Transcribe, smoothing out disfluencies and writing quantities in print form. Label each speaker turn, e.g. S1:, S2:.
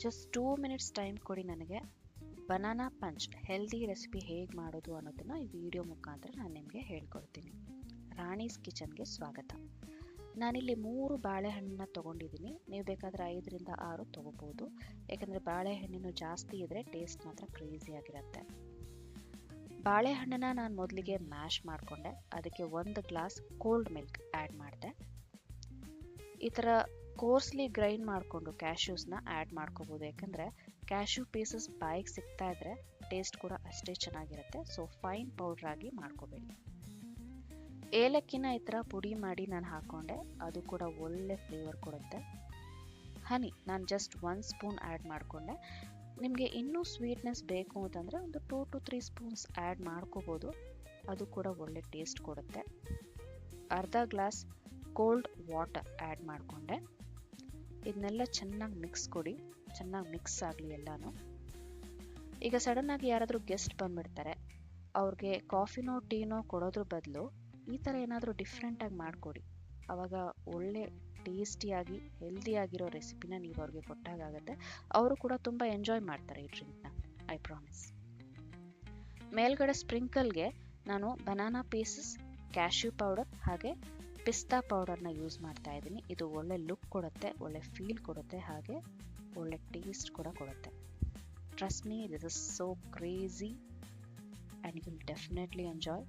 S1: Just 2 minutes time ಕೊಡಿ ನನಗೆ. Banana punch healthy recipe ಹೇಗೆ ಮಾಡೋದು ಅನ್ನೋದನ್ನು ಈ ವಿಡಿಯೋ ಮುಖಾಂತರ ನಾನು ನಿಮಗೆ ಹೇಳ್ಕೊಡ್ತೀನಿ. ರಾಣೀಸ್ ಕಿಚನ್ಗೆ ಸ್ವಾಗತ. ನಾನಿಲ್ಲಿ 3 ಬಾಳೆಹಣ್ಣನ್ನ ತೊಗೊಂಡಿದ್ದೀನಿ. ನೀವು ಬೇಕಾದರೆ 5ರಿಂದ 6 ತೊಗೋಬೋದು. ಯಾಕಂದರೆ ಬಾಳೆಹಣ್ಣಿನ ಜಾಸ್ತಿ ಇದ್ದರೆ ಟೇಸ್ಟ್ ಮಾತ್ರ ಕ್ರೇಜಿಯಾಗಿರುತ್ತೆ. ಬಾಳೆಹಣ್ಣನ್ನ ನಾನು ಮೊದಲಿಗೆ ಮ್ಯಾಶ್ ಮಾಡಿಕೊಂಡೆ. ಅದಕ್ಕೆ 1 ಗ್ಲಾಸ್ ಕೋಲ್ಡ್ ಮಿಲ್ಕ್ ಆ್ಯಡ್ ಮಾಡಿದೆ. ಈ ಥರ ಕೋರ್ಸ್ಲಿ ಗ್ರೈಂಡ್ ಮಾಡಿಕೊಂಡು ಕ್ಯಾಶ್ಯೂಸ್ನ ಆ್ಯಡ್ ಮಾಡ್ಕೋಬೋದು. ಯಾಕಂದರೆ ಕ್ಯಾಶ್ಯೂ ಪೀಸಸ್ ಬಾಯಿಗೆ ಸಿಗ್ತಾ ಇದ್ದರೆ ಟೇಸ್ಟ್ ಕೂಡ ಅಷ್ಟೇ ಚೆನ್ನಾಗಿರುತ್ತೆ. ಸೊ ಫೈನ್ ಪೌಡ್ರ್ ಆಗಿ ಮಾಡ್ಕೋಬೇಡಿ. ಏಲಕ್ಕಿನ ಈ ಥರ ಪುಡಿ ಮಾಡಿ ನಾನು ಹಾಕ್ಕೊಂಡೆ. ಅದು ಕೂಡ ಒಳ್ಳೆ ಫ್ಲೇವರ್ ಕೊಡುತ್ತೆ. ಹನಿ ನಾನು ಜಸ್ಟ್ 1 ಸ್ಪೂನ್ ಆ್ಯಡ್ ಮಾಡಿಕೊಂಡೆ. ನಿಮಗೆ ಇನ್ನೂ ಸ್ವೀಟ್ನೆಸ್ ಬೇಕು ಅಂತಂದರೆ ಒಂದು 2 to 3 ಸ್ಪೂನ್ಸ್ ಆ್ಯಡ್ ಮಾಡ್ಕೋಬೋದು. ಅದು ಕೂಡ ಒಳ್ಳೆ ಟೇಸ್ಟ್ ಕೊಡುತ್ತೆ. ಅರ್ಧ ಗ್ಲಾಸ್ ಕೋಲ್ಡ್ ವಾಟರ್ ಆ್ಯಡ್ ಮಾಡಿಕೊಂಡೆ. ಇದನ್ನೆಲ್ಲ ಚೆನ್ನಾಗಿ ಮಿಕ್ಸ್ ಕೊಡಿ. ಚೆನ್ನಾಗಿ ಮಿಕ್ಸ್ ಆಗಲಿ ಎಲ್ಲನೂ. ಈಗ ಸಡನ್ನಾಗಿ ಯಾರಾದರೂ ಗೆಸ್ಟ್ ಬಂದುಬಿಡ್ತಾರೆ. ಅವ್ರಿಗೆ ಕಾಫಿನೋ ಟೀನೋ ಕೊಡೋದ್ರ ಬದಲು ಈ ಥರ ಏನಾದರೂ ಡಿಫ್ರೆಂಟಾಗಿ ಮಾಡಿಕೊಡಿ. ಆವಾಗ ಒಳ್ಳೆ ಟೇಸ್ಟಿಯಾಗಿ ಹೆಲ್ದಿಯಾಗಿರೋ ರೆಸಿಪಿನ ನೀವು ಅವ್ರಿಗೆ ಕೊಟ್ಟಾಗುತ್ತೆ. ಅವರು ಕೂಡ ತುಂಬ ಎಂಜಾಯ್ ಮಾಡ್ತಾರೆ ಈ ಡ್ರಿಂಕ್ನ, ಐ ಪ್ರಾಮಿಸ್. ಮೇಲ್ಗಡೆ ಸ್ಪ್ರಿಂಕಲ್ಗೆ ನಾನು ಬನಾನಾ ಪೀಸಸ್, ಕ್ಯಾಶ್ಯೂ ಪೌಡರ್ ಹಾಗೆ ಪಿಸ್ತಾ ಪೌಡರ್ನ ಯೂಸ್ ಮಾಡ್ತಾ ಇದ್ದೀನಿ. ಇದು ಒಳ್ಳೆ ಲುಕ್ ಕೊಡುತ್ತೆ, ಒಳ್ಳೆ ಫೀಲ್ ಕೊಡುತ್ತೆ, ಹಾಗೆ ಒಳ್ಳೆ ಟೇಸ್ಟ್ ಕೂಡ ಕೊಡುತ್ತೆ. Trust me, this is so crazy and you will definitely enjoy.